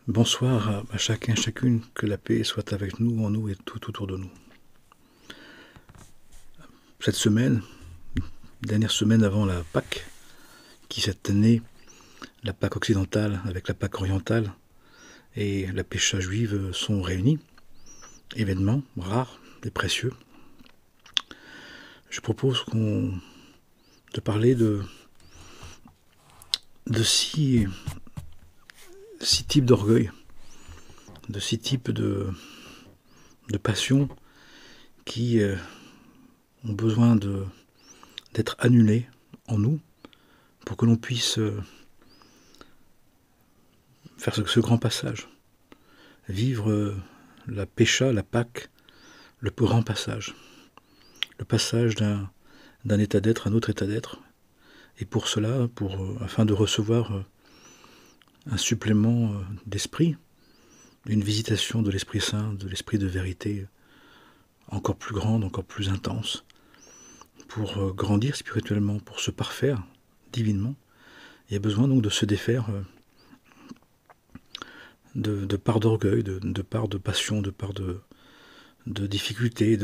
Bonsoir à chacun, chacune, que la paix soit avec nous, en nous et tout autour de nous. Cette semaine, dernière semaine avant la Pâque, qui cette année, la Pâque occidentale avec la Pâque orientale et la Pécha juive sont réunis, événements rares et précieux. Je propose de parler de six types d'orgueil, de six types de passions qui ont besoin d'être annulés en nous pour que l'on puisse faire ce grand passage, vivre la Pécha, la Pâque, le grand passage, le passage d'un état d'être à un autre état d'être, et pour cela, afin de recevoir un supplément d'esprit, une visitation de l'Esprit Saint, de l'Esprit de vérité encore plus grande, encore plus intense, pour grandir spirituellement, pour se parfaire divinement. Il y a besoin donc de se défaire de part d'orgueil, de part de passion, de part de difficulté,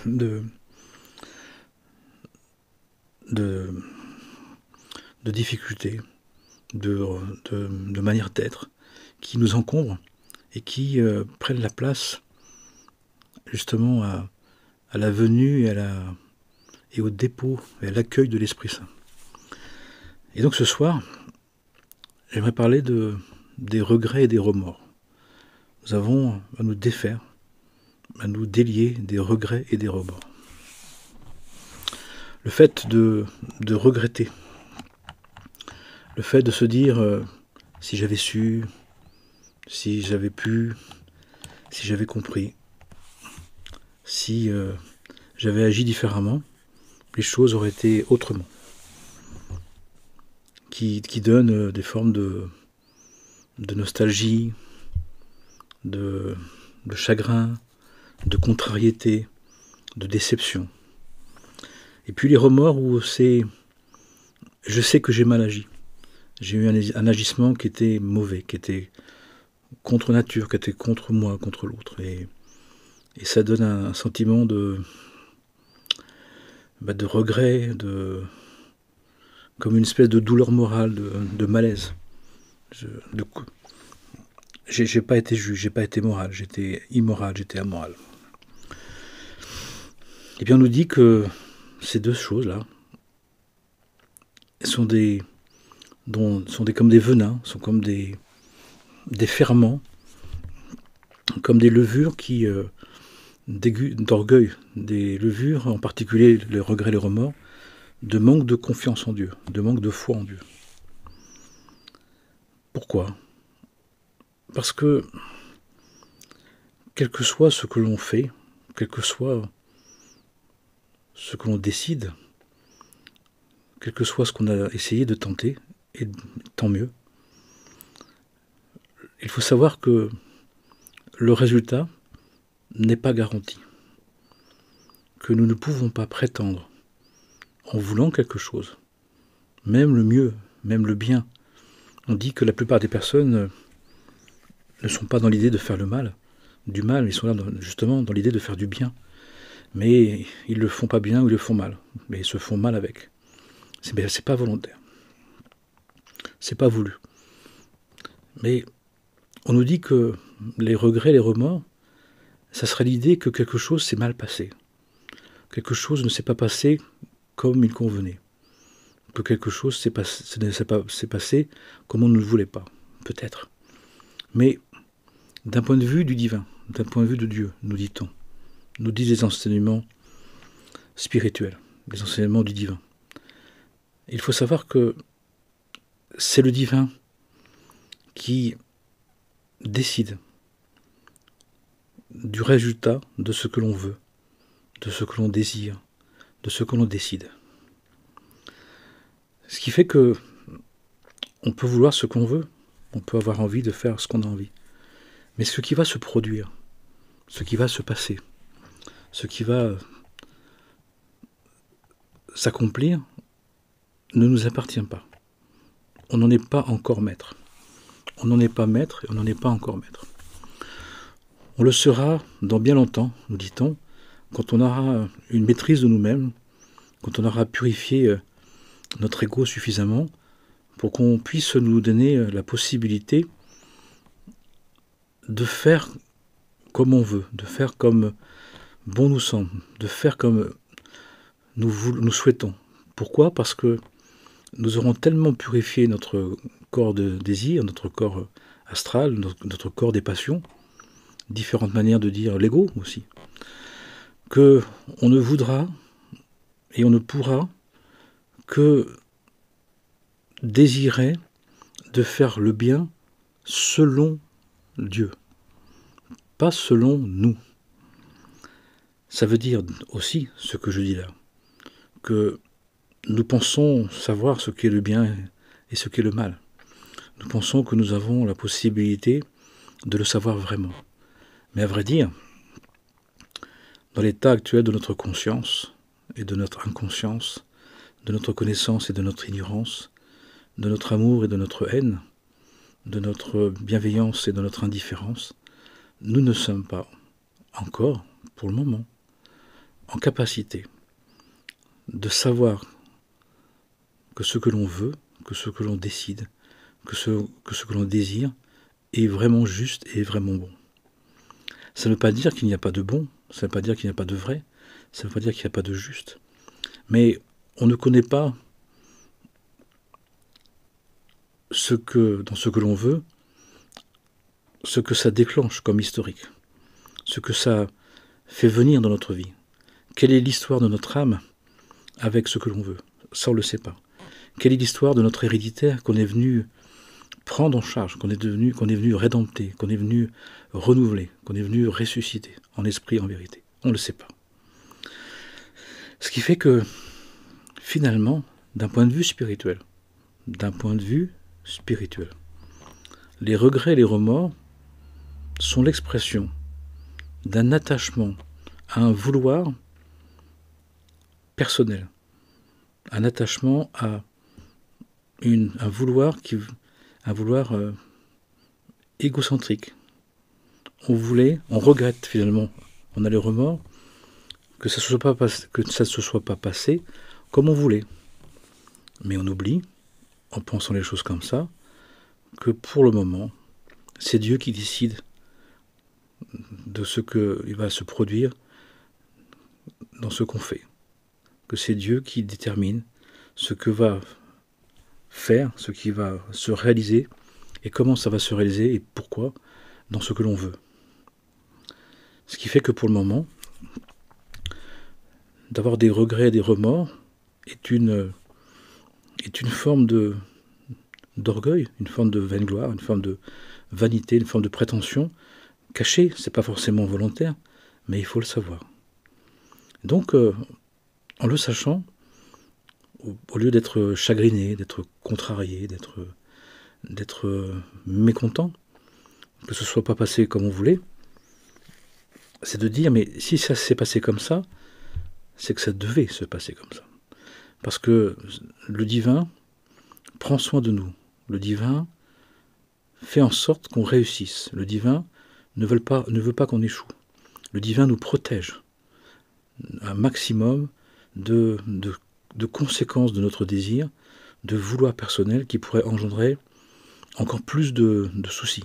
de difficultés, de manière d'être, qui nous encombrent et qui prennent la place justement à la venue et au dépôt et à l'accueil de l'Esprit Saint. Et donc ce soir, j'aimerais parler des regrets et des remords. Nous avons à nous défaire, à nous délier des regrets et des remords. Le fait de regretter, le fait de se dire si j'avais su, si j'avais pu, si j'avais compris, si j'avais agi différemment, les choses auraient été autrement. Qui donne des formes de nostalgie, de chagrin, de contrariété, de déception. Et puis les remords où je sais que j'ai mal agi. J'ai eu un agissement qui était mauvais, qui était contre nature, qui était contre moi, contre l'autre. Et ça donne un sentiment de regret, comme une espèce de douleur morale, de malaise. J'ai pas été juge, j'ai pas été moral, j'étais immoral, j'étais amoral. Et bien on nous dit que ces deux choses-là sont comme des venins, sont comme des ferments, comme des levures d'orgueil, des levures, en particulier les regrets, les remords, de manque de confiance en Dieu, de manque de foi en Dieu. Pourquoi ? Parce que, quel que soit ce que l'on fait, quel que soit ce que l'on décide, quel que soit ce qu'on a essayé de tenter, et tant mieux, il faut savoir que le résultat n'est pas garanti. Que nous ne pouvons pas prétendre, en voulant quelque chose, même le mieux, même le bien. On dit que la plupart des personnes ne sont pas dans l'idée de faire du mal, ils sont là justement dans l'idée de faire du bien. Mais ils le font pas bien ou ils le font mal. Mais ils se font mal avec. C'est pas volontaire. C'est pas voulu. Mais on nous dit que les regrets, les remords, ça serait l'idée que quelque chose s'est mal passé. Quelque chose ne s'est pas passé comme il convenait. Que quelque chose s'est passé comme on ne le voulait pas. Peut-être. Mais d'un point de vue du divin, d'un point de vue de Dieu, nous dit-on, nous disent les enseignements spirituels, les enseignements du divin. Il faut savoir que c'est le divin qui décide du résultat de ce que l'on veut, de ce que l'on désire, de ce que l'on décide. Ce qui fait que on peut vouloir ce qu'on veut, on peut avoir envie de faire ce qu'on a envie. Mais ce qui va se produire, ce qui va se passer, ce qui va s'accomplir ne nous appartient pas. On n'en est pas encore maître. on n'en est pas maître et on n'en est pas encore maître. On le sera dans bien longtemps, nous dit-on, quand on aura une maîtrise de nous-mêmes, quand on aura purifié notre ego suffisamment pour qu'on puisse nous donner la possibilité de faire comme on veut, de faire comme bon nous semble, de faire comme nous souhaitons. Pourquoi? Parce que nous aurons tellement purifié notre corps de désir, notre corps astral, notre corps des passions, différentes manières de dire l'ego aussi, que on ne voudra et on ne pourra que désirer de faire le bien selon Dieu, pas selon nous. Ça veut dire aussi ce que je dis là, que nous pensons savoir ce qu'est le bien et ce qu'est le mal. Nous pensons que nous avons la possibilité de le savoir vraiment. Mais à vrai dire, dans l'état actuel de notre conscience et de notre inconscience, de notre connaissance et de notre ignorance, de notre amour et de notre haine, de notre bienveillance et de notre indifférence, nous ne sommes pas encore, pour le moment, en capacité de savoir que ce que l'on veut, que ce que l'on décide, que ce que l'on désire est vraiment juste et vraiment bon. Ça ne veut pas dire qu'il n'y a pas de bon, ça ne veut pas dire qu'il n'y a pas de vrai, ça ne veut pas dire qu'il n'y a pas de juste. Mais on ne connaît pas dans ce que l'on veut, ce que ça déclenche comme historique, ce que ça fait venir dans notre vie. Quelle est l'histoire de notre âme avec ce que l'on veut? Ça, on ne le sait pas. Quelle est l'histoire de notre héréditaire qu'on est venu prendre en charge, qu'on est venu rédempter, qu'on est venu renouveler, qu'on est venu ressusciter, en esprit, en vérité? On ne le sait pas. Ce qui fait que, finalement, d'un point de vue spirituel, les regrets et les remords sont l'expression d'un attachement à un vouloir personnel, un attachement à un vouloir égocentrique. On regrette finalement, on a les remords que ça ne se soit pas passé comme on voulait. Mais on oublie, en pensant les choses comme ça, que pour le moment, c'est Dieu qui décide de ce qu'il va se produire dans ce qu'on fait. Que c'est Dieu qui détermine ce que va faire, ce qui va se réaliser, et comment ça va se réaliser, et pourquoi, dans ce que l'on veut. Ce qui fait que pour le moment, d'avoir des regrets et des remords est une forme d'orgueil, une forme de vaingloire, une forme de vanité, une forme de prétention cachée. C'est pas forcément volontaire, mais il faut le savoir. Donc, en le sachant, au lieu d'être chagriné, d'être contrarié, d'être mécontent, que ce soit pas passé comme on voulait, c'est de dire, mais si ça s'est passé comme ça, c'est que ça devait se passer comme ça. Parce que le divin prend soin de nous. Le divin fait en sorte qu'on réussisse. Le divin ne veut pas qu'on échoue. Le divin nous protège. Un maximum de conséquences de notre désir, de vouloir personnel qui pourrait engendrer encore plus de soucis.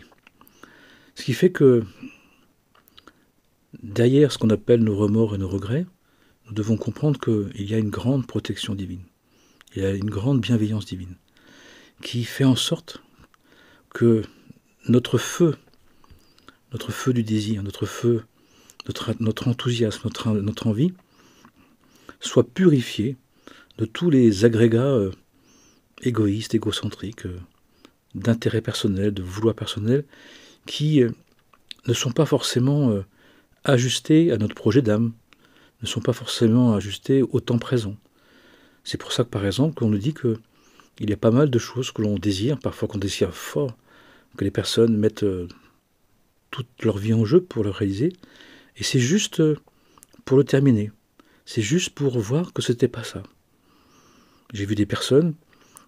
Ce qui fait que derrière ce qu'on appelle nos remords et nos regrets, nous devons comprendre qu'il y a une grande protection divine, il y a une grande bienveillance divine, qui fait en sorte que notre feu du désir, notre enthousiasme, notre envie, soit purifié de tous les agrégats égoïstes, égocentriques, d'intérêt personnel, de vouloir personnel, qui ne sont pas forcément ajustés à notre projet d'âme, ne sont pas forcément ajustés au temps présent. C'est pour ça que, par exemple, on nous dit qu'il y a pas mal de choses que l'on désire, parfois qu'on désire fort, que les personnes mettent toute leur vie en jeu pour le réaliser, et c'est juste pour le terminer. C'est juste pour voir que c'était pas ça. J'ai vu des personnes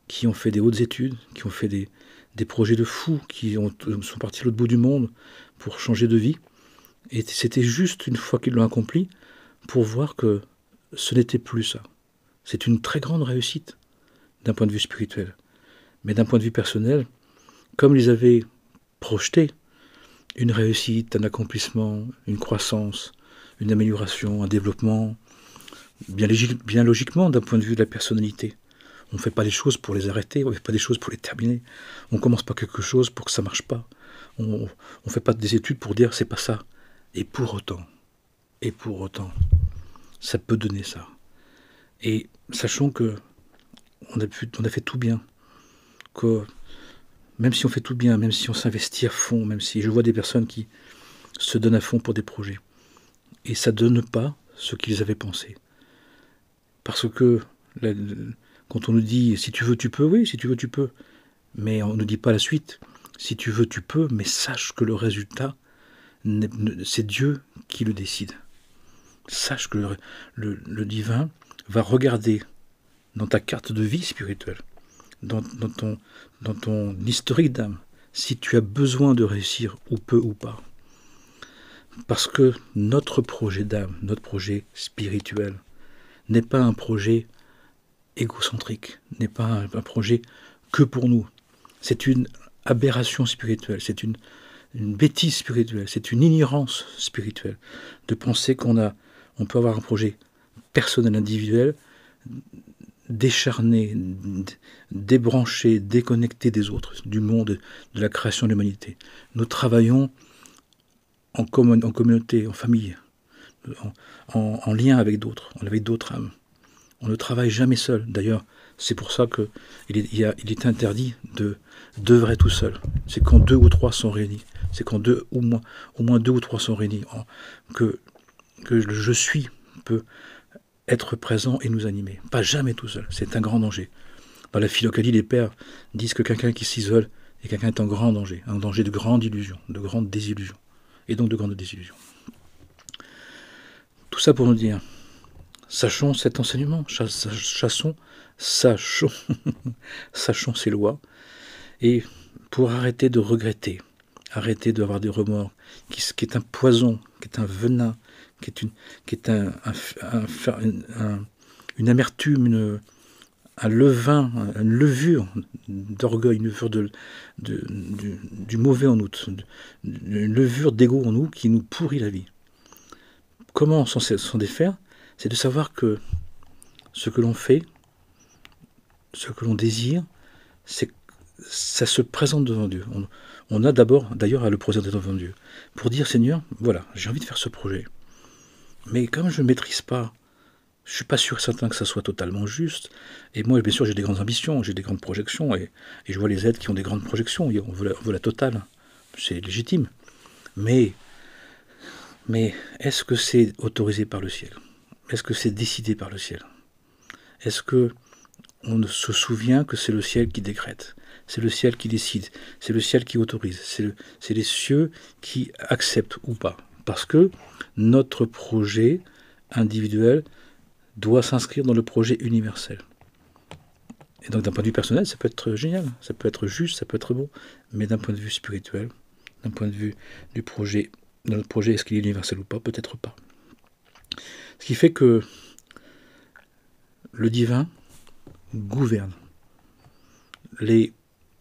qui ont fait des hautes études, qui ont fait des des projets de fous qui sont partis à l'autre bout du monde pour changer de vie. Et c'était juste une fois qu'ils l'ont accompli pour voir que ce n'était plus ça. C'est une très grande réussite d'un point de vue spirituel. Mais d'un point de vue personnel, comme ils avaient projeté une réussite, un accomplissement, une croissance, une amélioration, un développement, bien logiquement d'un point de vue de la personnalité. On ne fait pas les choses pour les arrêter, on ne fait pas des choses pour les terminer. On ne commence pas quelque chose pour que ça ne marche pas. On ne fait pas des études pour dire c'est pas ça. Et pour autant, ça peut donner ça. Et sachant que on a fait tout bien, que même si on fait tout bien, même si on s'investit à fond, même si je vois des personnes qui se donnent à fond pour des projets, et ça ne donne pas ce qu'ils avaient pensé. Parce que quand on nous dit si tu veux tu peux, oui, si tu veux tu peux, mais on ne nous dit pas la suite. Si tu veux tu peux, mais sache que le résultat, c'est Dieu qui le décide. Sache que le divin va regarder dans ta carte de vie spirituelle, dans ton historique d'âme, si tu as besoin de réussir ou peu ou pas. Parce que notre projet d'âme, notre projet spirituel, n'est pas un projet égocentrique, n'est pas un projet que pour nous. C'est une aberration spirituelle, c'est une bêtise spirituelle, c'est une ignorance spirituelle de penser on peut avoir un projet personnel, individuel, décharné, débranché, déconnecté des autres, du monde, de la création de l'humanité. Nous travaillons en communauté, en famille, en lien avec d'autres âmes. On ne travaille jamais seul. D'ailleurs, c'est pour ça qu'il est interdit d'œuvrer tout seul. C'est quand 2 ou 3 sont réunis. C'est quand au moins 2 ou 3 sont réunis que le je suis peut être présent et nous animer. Pas jamais tout seul. C'est un grand danger. Dans la Philokalie, les pères disent que quelqu'un qui s'isole est quelqu'un qui est en grand danger. Un danger de grande illusion, de grande désillusion. Et donc de grande désillusion. Tout ça pour nous dire, sachons cet enseignement, sachons ces lois, et pour arrêter de regretter, arrêter d'avoir des remords, qui est un poison, qui est un venin, qui est une amertume, un levain, une levure d'orgueil, une levure du mauvais en nous, une levure d'ego en nous qui nous pourrit la vie. Comment s'en défaire? C'est de savoir que ce que l'on fait, ce que l'on désire, ça se présente devant Dieu. On a d'ailleurs à le présenter devant Dieu, pour dire Seigneur, voilà, j'ai envie de faire ce projet. Mais comme je ne maîtrise pas, je ne suis pas sûr et certain que ça soit totalement juste. Et moi, bien sûr, j'ai des grandes ambitions, j'ai des grandes projections, et je vois les aides qui ont des grandes projections, on veut la totale, c'est légitime. Mais est-ce que c'est autorisé par le ciel? Est-ce que c'est décidé par le ciel? Est-ce que on se souvient que c'est le ciel qui décrète? C'est le ciel qui décide, c'est le ciel qui autorise, c'est les cieux qui acceptent ou pas. Parce que notre projet individuel doit s'inscrire dans le projet universel. Et donc d'un point de vue personnel, ça peut être génial, ça peut être juste, ça peut être bon, mais d'un point de vue spirituel, d'un point de vue du projet, de notre projet, est-ce qu'il est universel ou pas? Peut-être pas. Ce qui fait que le divin gouverne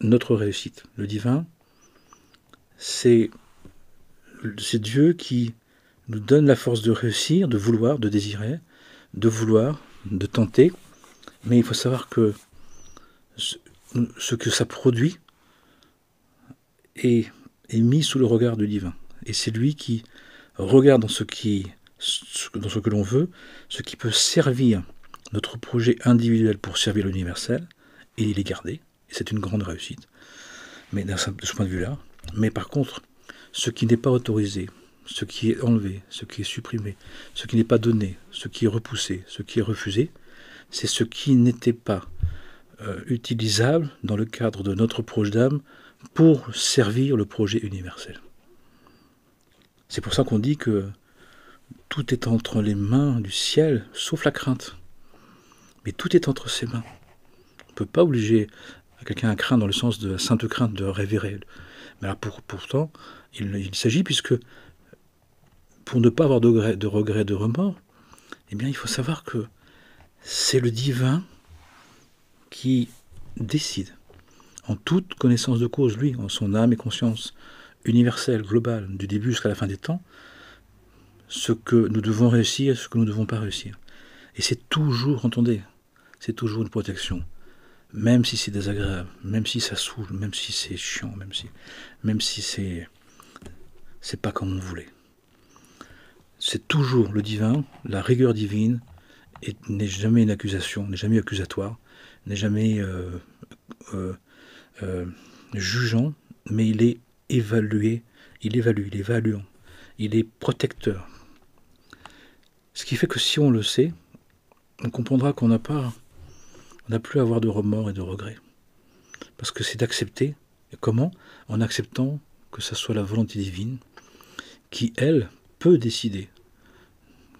notre réussite. Le divin, c'est Dieu qui nous donne la force de réussir, de vouloir, de désirer, de vouloir, de tenter. Mais il faut savoir que ce que ça produit est mis sous le regard du divin. Et c'est lui qui regarde dans ce que l'on veut, ce qui peut servir notre projet individuel pour servir l'universel, et il est gardé. Et c'est une grande réussite. Mais de ce point de vue-là. Mais par contre, ce qui n'est pas autorisé, ce qui est enlevé, ce qui est supprimé, ce qui n'est pas donné, ce qui est repoussé, ce qui est refusé, c'est ce qui n'était pas utilisable dans le cadre de notre projet d'âme pour servir le projet universel. C'est pour ça qu'on dit que tout est entre les mains du ciel, sauf la crainte. Mais tout est entre ses mains. On ne peut pas obliger quelqu'un à craindre dans le sens de la sainte crainte, de révérer. Mais alors pourtant, il s'agit, puisque pour ne pas avoir de regrets, de remords, eh bien il faut savoir que c'est le divin qui décide, en toute connaissance de cause, lui, en son âme et conscience universelle, globale, du début jusqu'à la fin des temps, ce que nous devons réussir et ce que nous ne devons pas réussir. Et c'est toujours, entendez, c'est toujours une protection. Même si c'est désagréable, même si ça saoule, même si c'est chiant, même si c'est pas comme on voulait. C'est toujours le divin, la rigueur divine n'est jamais une accusation, n'est jamais accusatoire, n'est jamais jugeant, mais il est évalué, il évalue, il est évaluant, il est protecteur. Ce qui fait que si on le sait, on comprendra qu'on n'a plus à avoir de remords et de regrets. Parce que c'est d'accepter. Et comment? En acceptant que ce soit la volonté divine qui, elle, peut décider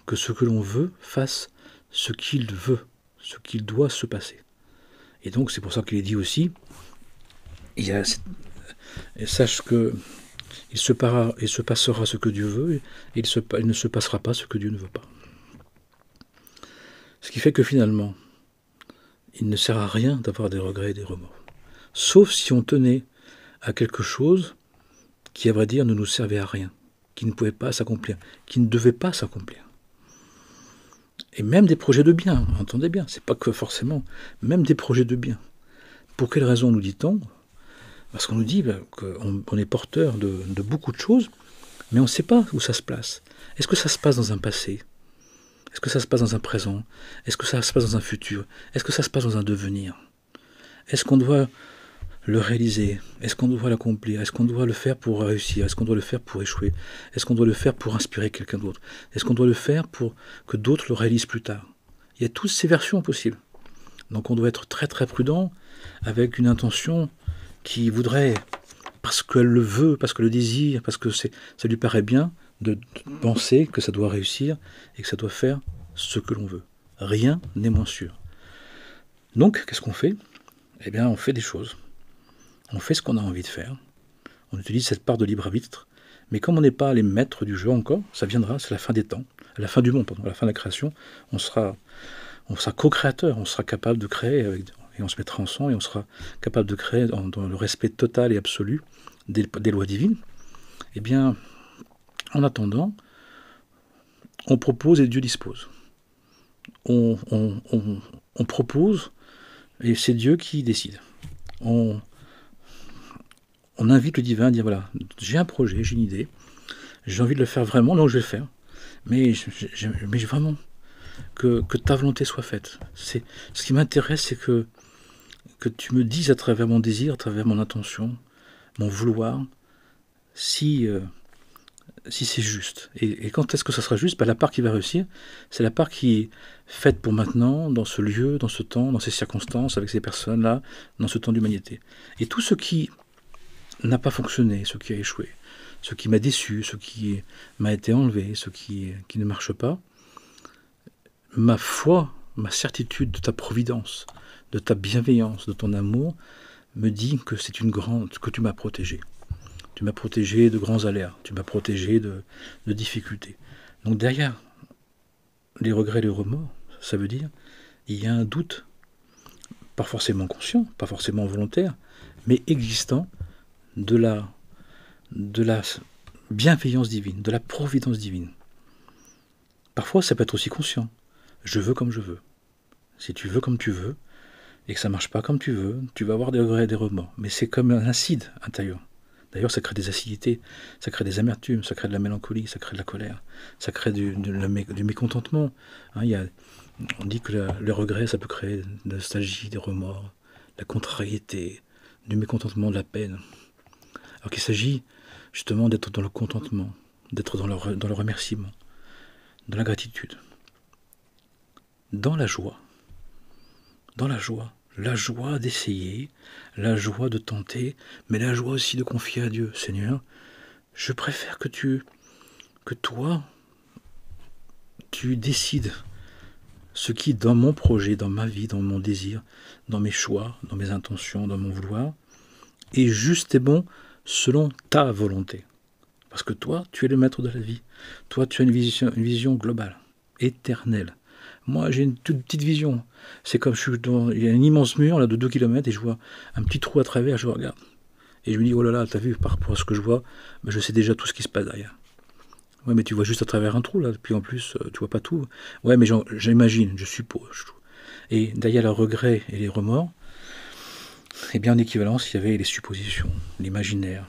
que ce que l'on veut fasse ce qu'il veut, ce qu'il doit se passer. Et donc c'est pour ça qu'il est dit aussi, et sache que il se passera ce que Dieu veut, et il ne se passera pas ce que Dieu ne veut pas. Ce qui fait que finalement, il ne sert à rien d'avoir des regrets et des remords. Sauf si on tenait à quelque chose qui, à vrai dire, ne nous servait à rien, qui ne pouvait pas s'accomplir, qui ne devait pas s'accomplir. Et même des projets de bien, entendez bien, c'est pas que forcément, même des projets de bien. Pour quelle raison nous dit-on? Parce qu'on nous dit qu'on est porteur de beaucoup de choses, mais on ne sait pas où ça se place. Est-ce que ça se passe dans un passé? Est-ce que ça se passe dans un présent? Est-ce que ça se passe dans un futur? Est-ce que ça se passe dans un devenir? Est-ce qu'on doit le réaliser? Est-ce qu'on doit l'accomplir? Est-ce qu'on doit le faire pour réussir? Est-ce qu'on doit le faire pour échouer? Est-ce qu'on doit le faire pour inspirer quelqu'un d'autre? Est-ce qu'on doit le faire pour que d'autres le réalisent plus tard? Il y a toutes ces versions possibles. Donc on doit être très très prudent avec une intention qui voudrait, parce qu'elle le veut, parce qu'elle le désire, parce que ça lui paraît bien, de penser que ça doit réussir et que ça doit faire ce que l'on veut. Rien n'est moins sûr. Donc, qu'est-ce qu'on fait? Eh bien, on fait des choses. On fait ce qu'on a envie de faire. On utilise cette part de libre arbitre. Mais comme on n'est pas les maîtres du jeu encore, ça viendra, c'est la fin des temps, à la fin du monde, à la fin de la création, on sera co-créateur, on sera capable de créer, et on se mettra ensemble, et on sera capable de créer dans le respect total et absolu des lois divines. Eh bien, en attendant, on propose et Dieu dispose. On propose et c'est Dieu qui décide. On invite le divin à dire, voilà, j'ai un projet, j'ai une idée, j'ai envie de le faire vraiment, donc je vais le faire. Mais vraiment, que ta volonté soit faite. Ce qui m'intéresse, c'est que tu me dises à travers mon désir, à travers mon intention, mon vouloir, si c'est juste. Et quand est-ce que ça sera juste? La part qui va réussir, c'est la part qui est faite pour maintenant, dans ce lieu, dans ce temps, dans ces circonstances, avec ces personnes-là, dans ce temps d'humanité. Et tout ce qui n'a pas fonctionné, ce qui a échoué, ce qui m'a déçu, ce qui m'a été enlevé, ce qui ne marche pas, ma foi, ma certitude de ta providence, de ta bienveillance, de ton amour, me dit que que tu m'as protégé. Tu m'as protégé de grands aléas, tu m'as protégé de difficultés. Donc derrière les regrets et les remords, ça veut dire il y a un doute, pas forcément conscient, pas forcément volontaire, mais existant de la bienveillance divine, de la providence divine. Parfois ça peut être aussi conscient. Je veux comme je veux. Si tu veux comme tu veux, et que ça ne marche pas comme tu veux, tu vas avoir des regrets et des remords. Mais c'est comme un acide intérieur. D'ailleurs, ça crée des acidités, ça crée des amertumes, ça crée de la mélancolie, ça crée de la colère, ça crée du mécontentement. Hein, on dit que le regret, ça peut créer de la nostalgie, des remords, de la contrariété, du mécontentement, de la peine. Alors qu'il s'agit justement d'être dans le contentement, d'être dans le remerciement, dans la gratitude, dans la joie. Dans la joie d'essayer, la joie de tenter, mais la joie aussi de confier à Dieu. Seigneur, je préfère que toi, tu décides ce qui, dans mon projet, dans ma vie, dans mon désir, dans mes choix, dans mes intentions, dans mon vouloir, est juste et bon selon ta volonté. Parce que toi, tu es le maître de la vie. Toi, tu as une vision globale, éternelle. Moi, j'ai une toute petite vision. C'est comme il y a un immense mur là, de 2 km et je vois un petit trou à travers, je regarde. Et je me dis, oh là là, t'as vu, par rapport à ce que je vois, ben, je sais déjà tout ce qui se passe derrière. Ouais, mais tu vois juste à travers un trou, là, puis en plus, tu vois pas tout. Ouais, mais j'imagine, je suppose. Et derrière le regret et les remords, eh bien, en équivalence, il y avait les suppositions, l'imaginaire,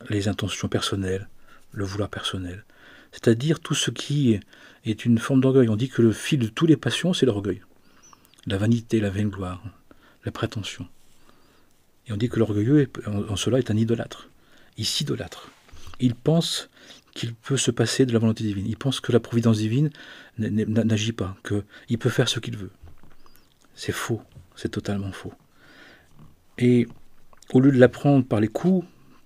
les intentions personnelles, le vouloir personnel. C'est-à-dire tout ce qui est une forme d'orgueil. On dit que le fil de toutes les passions, c'est l'orgueil. La vanité, la vaingloire, la prétention. Et on dit que l'orgueilleux, en cela, est un idolâtre. Il s'idolâtre. Il pense qu'il peut se passer de la volonté divine. Il pense que la providence divine n'agit pas, qu'il peut faire ce qu'il veut. C'est faux, c'est totalement faux. Et au lieu de l'apprendre par les coups,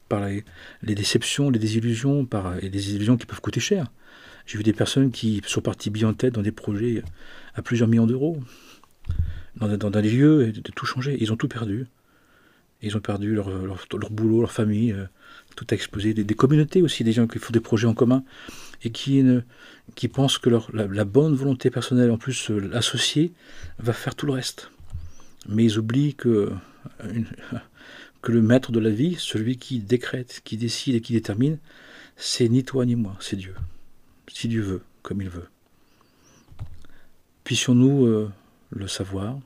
par les déceptions, les désillusions, et des illusions qui peuvent coûter cher. J'ai vu des personnes qui sont parties bien en tête dans des projets à plusieurs millions d'euros, dans des lieux, et de tout changer. Ils ont tout perdu. Ils ont perdu leur boulot, leur famille, tout a explosé. Des communautés aussi, des gens qui font des projets en commun et qui pensent que la bonne volonté personnelle, en plus associée, va faire tout le reste. Mais ils oublient que le maître de la vie, celui qui décrète, qui décide et qui détermine, c'est ni toi ni moi, c'est Dieu. Si Dieu veut, comme il veut. Puissions-nous le savoir,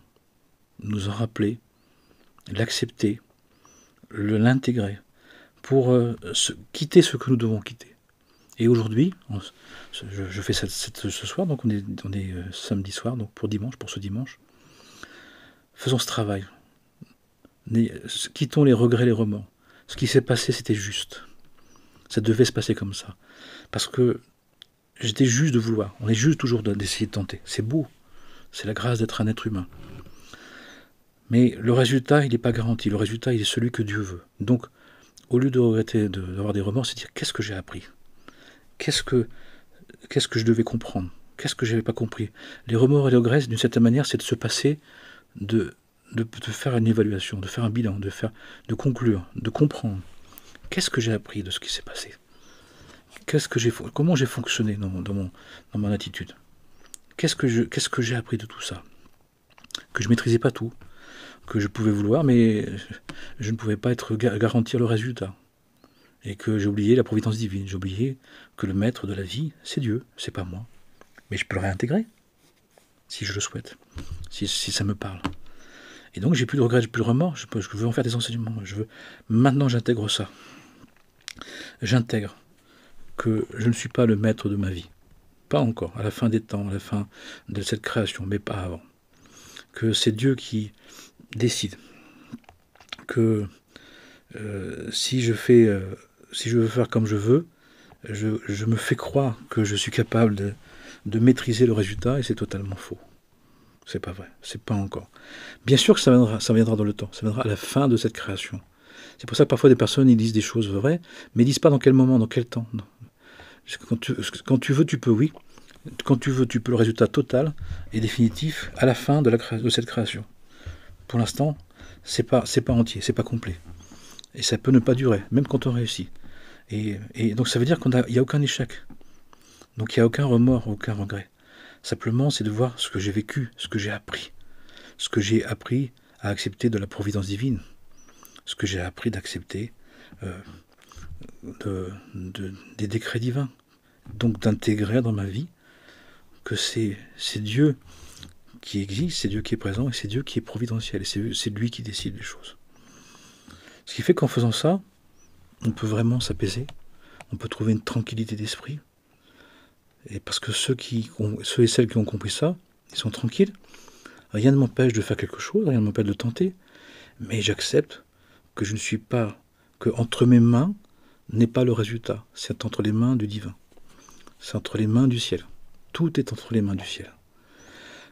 nous en rappeler, l'accepter, l'intégrer, pour quitter ce que nous devons quitter. Et aujourd'hui, je fais ce soir, donc on est samedi soir, donc pour ce dimanche, faisons ce travail. Quittons les regrets, les remords. Ce qui s'est passé, c'était juste. Ça devait se passer comme ça. Parce que j'étais juste de vouloir. On est juste toujours d'essayer de tenter. C'est beau. C'est la grâce d'être un être humain. Mais le résultat, il n'est pas garanti. Le résultat, il est celui que Dieu veut. Donc, au lieu de regretter, d'avoir des remords, c'est dire qu'est-ce que j'ai appris ? Qu'est-ce que je devais comprendre ? Qu'est-ce que je n'avais pas compris ? Les remords et les regrets, d'une certaine manière, c'est de se passer de faire une évaluation, de faire un bilan, de conclure, de comprendre. Qu'est-ce que j'ai appris de ce qui s'est passé ? Comment j'ai fonctionné dans mon attitude ? Qu'est-ce que j'ai appris de tout ça ? Que je ne maîtrisais pas tout, que je pouvais vouloir, mais je ne pouvais pas garantir le résultat. Et que j'ai oublié la providence divine, j'ai oublié que le maître de la vie, c'est Dieu, c'est pas moi. Mais je peux le réintégrer, si je le souhaite, si ça me parle. Et donc j'ai plus de regrets, j'ai plus de remords, je veux en faire des enseignements. Maintenant j'intègre ça. J'intègre que je ne suis pas le maître de ma vie. Pas encore, à la fin des temps, à la fin de cette création, mais pas avant. Que c'est Dieu qui décide. Que si je veux faire comme je veux, je me fais croire que je suis capable de maîtriser le résultat, et c'est totalement faux. C'est pas vrai, c'est pas encore. Bien sûr que ça viendra dans le temps, ça viendra à la fin de cette création. C'est pour ça que parfois des personnes ils disent des choses vraies, mais ils disent pas dans quel moment, dans quel temps. Non. Quand tu veux, tu peux, oui. Quand tu veux, tu peux le résultat total et définitif à la fin de cette création. Pour l'instant, c'est pas entier, c'est pas complet. Et ça peut ne pas durer, même quand on réussit. Et donc ça veut dire qu'il n'y a aucun échec. Donc il n'y a aucun remords, aucun regret. Simplement, c'est de voir ce que j'ai vécu, ce que j'ai appris. Ce que j'ai appris à accepter de la providence divine. Ce que j'ai appris d'accepter des décrets divins. Donc d'intégrer dans ma vie que c'est Dieu qui existe, c'est Dieu qui est présent, et c'est Dieu qui est providentiel, et c'est lui qui décide des choses. Ce qui fait qu'en faisant ça, on peut vraiment s'apaiser, on peut trouver une tranquillité d'esprit, et parce que ceux et celles qui ont compris ça, ils sont tranquilles, rien ne m'empêche de faire quelque chose, rien ne m'empêche de tenter, mais j'accepte que je ne suis pas, que entre mes mains n'est pas le résultat, c'est entre les mains du divin, c'est entre les mains du ciel, tout est entre les mains du ciel.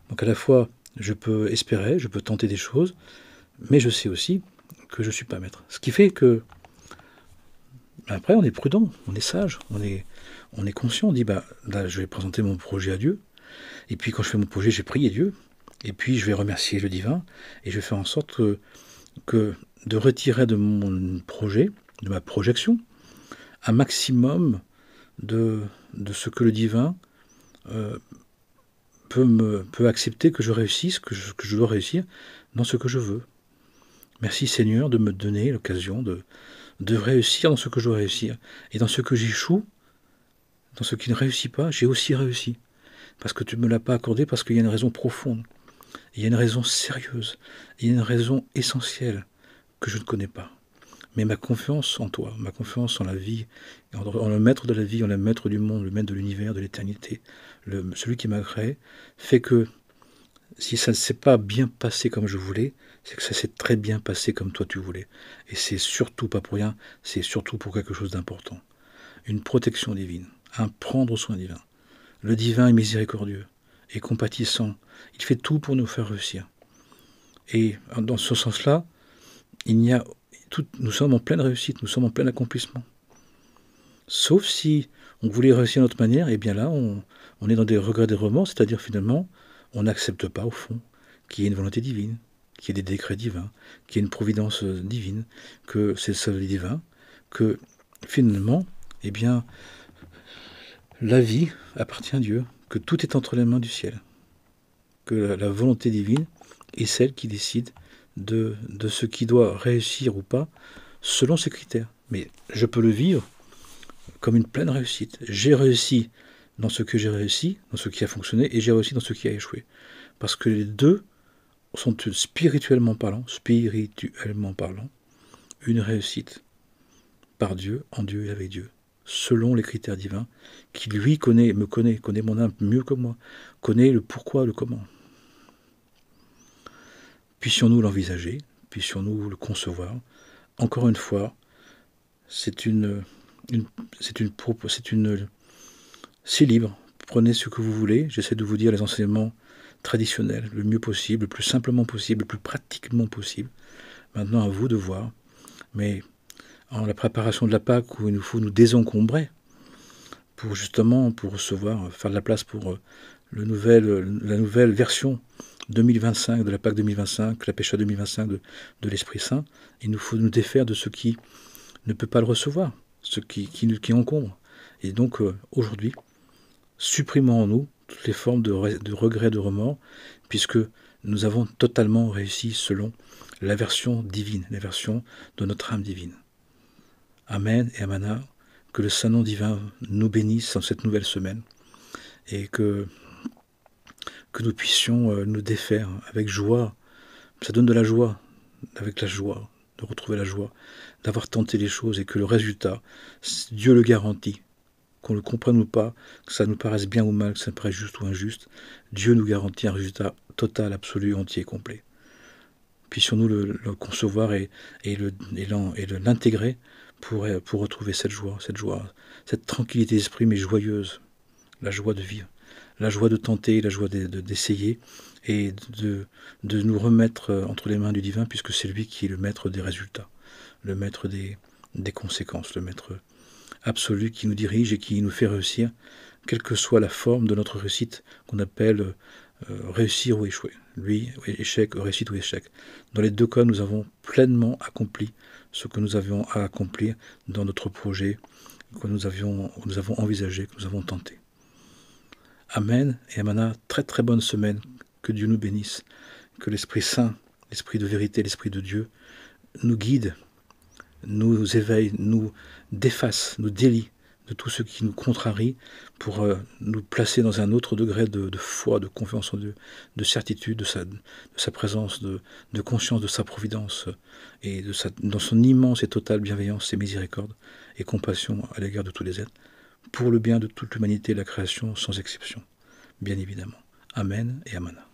Donc à la fois, je peux espérer, je peux tenter des choses, mais je sais aussi que je ne suis pas maître. Ce qui fait que, après, on est prudent, on est sage, on est conscient, on dit, là, je vais présenter mon projet à Dieu, Et puis quand je fais mon projet, j'ai prié Dieu, et puis je vais remercier le divin, et je vais faire en sorte que de retirer de mon projet, de ma projection, un maximum de ce que le divin peut accepter que je réussisse, que je dois réussir dans ce que je veux. Merci Seigneur de me donner l'occasion de réussir dans ce que je dois réussir. Et dans ce que j'échoue, dans ce qui ne réussit pas, j'ai aussi réussi. Parce que tu ne me l'as pas accordé, parce qu'il y a une raison profonde. Il y a une raison sérieuse. Il y a une raison essentielle que je ne connais pas. Mais ma confiance en toi, ma confiance en la vie, en le maître de la vie, en le maître du monde, le maître de l'univers, de l'éternité, celui qui m'a créé, fait que si ça ne s'est pas bien passé comme je voulais, c'est que ça s'est très bien passé comme toi tu voulais. Et c'est surtout pas pour rien, c'est surtout pour quelque chose d'important. Une protection divine, un prendre soin divin. Le divin est miséricordieux et compatissant. Il fait tout pour nous faire réussir. Et dans ce sens-là, nous sommes en pleine réussite, nous sommes en plein accomplissement. Sauf si on voulait réussir de notre manière, et bien là, on est dans des regrets, des remords, c'est-à-dire finalement, on n'accepte pas au fond qu'il y ait une volonté divine, qu'il y ait des décrets divins, qu'il y ait une providence divine, que c'est le seul divin, que finalement, eh bien, la vie appartient à Dieu, que tout est entre les mains du ciel, que la volonté divine est celle qui décide de ce qui doit réussir ou pas, selon ses critères. Mais je peux le vivre comme une pleine réussite. J'ai réussi dans ce que j'ai réussi, dans ce qui a fonctionné, et j'ai réussi dans ce qui a échoué. Parce que les deux sont spirituellement parlant, une réussite par Dieu, en Dieu et avec Dieu, selon les critères divins, qui lui connaît mon âme mieux que moi, connaît le pourquoi, le comment. Puissions-nous l'envisager, puissions-nous le concevoir. Encore une fois, c'est libre. Prenez ce que vous voulez. J'essaie de vous dire les enseignements traditionnels, le mieux possible, le plus simplement possible, le plus pratiquement possible. Maintenant, à vous de voir. Mais en la préparation de la Pâque, où il nous faut nous désencombrer pour recevoir, faire de la place pour la nouvelle version 2025 de la Pâque 2025, la Pécha 2025 de l'Esprit Saint, il nous faut nous défaire de ce qui ne peut pas le recevoir, ce qui encombre. Et donc aujourd'hui, supprimons en nous toutes les formes de regret, de remords, puisque nous avons totalement réussi selon la version divine, la version de notre âme divine. Amen et Amana, que le Saint-Nom divin nous bénisse en cette nouvelle semaine, et que nous puissions nous défaire avec joie. Ça donne de la joie, avec la joie, de retrouver la joie, d'avoir tenté les choses, et que le résultat, Dieu le garantit, qu'on le comprenne ou pas, que ça nous paraisse bien ou mal, que ça nous paraisse juste ou injuste, Dieu nous garantit un résultat total, absolu, entier, complet. Puissions-nous le concevoir et l'intégrer pour retrouver cette joie, cette tranquillité d'esprit, mais joyeuse, la joie de vivre, la joie de tenter, la joie d'essayer, et de nous remettre entre les mains du divin, puisque c'est lui qui est le maître des résultats, le maître des conséquences, le maître absolu qui nous dirige et qui nous fait réussir, quelle que soit la forme de notre réussite, qu'on appelle réussir ou échouer. Lui, échec, réussite ou échec. Dans les deux cas, nous avons pleinement accompli ce que nous avions à accomplir dans notre projet, que nous avons envisagé, que nous avons tenté. Amen et Amana, très très bonne semaine, que Dieu nous bénisse, que l'Esprit Saint, l'Esprit de vérité, l'Esprit de Dieu, nous guide, nous éveille, nous défasse, nous délie de tout ce qui nous contrarie pour nous placer dans un autre degré de foi, de confiance en Dieu, de certitude de sa présence, de conscience de sa providence et dans son immense et totale bienveillance et miséricorde et compassion à l'égard de tous les êtres, pour le bien de toute l'humanité et la création sans exception, bien évidemment. Amen et Amana.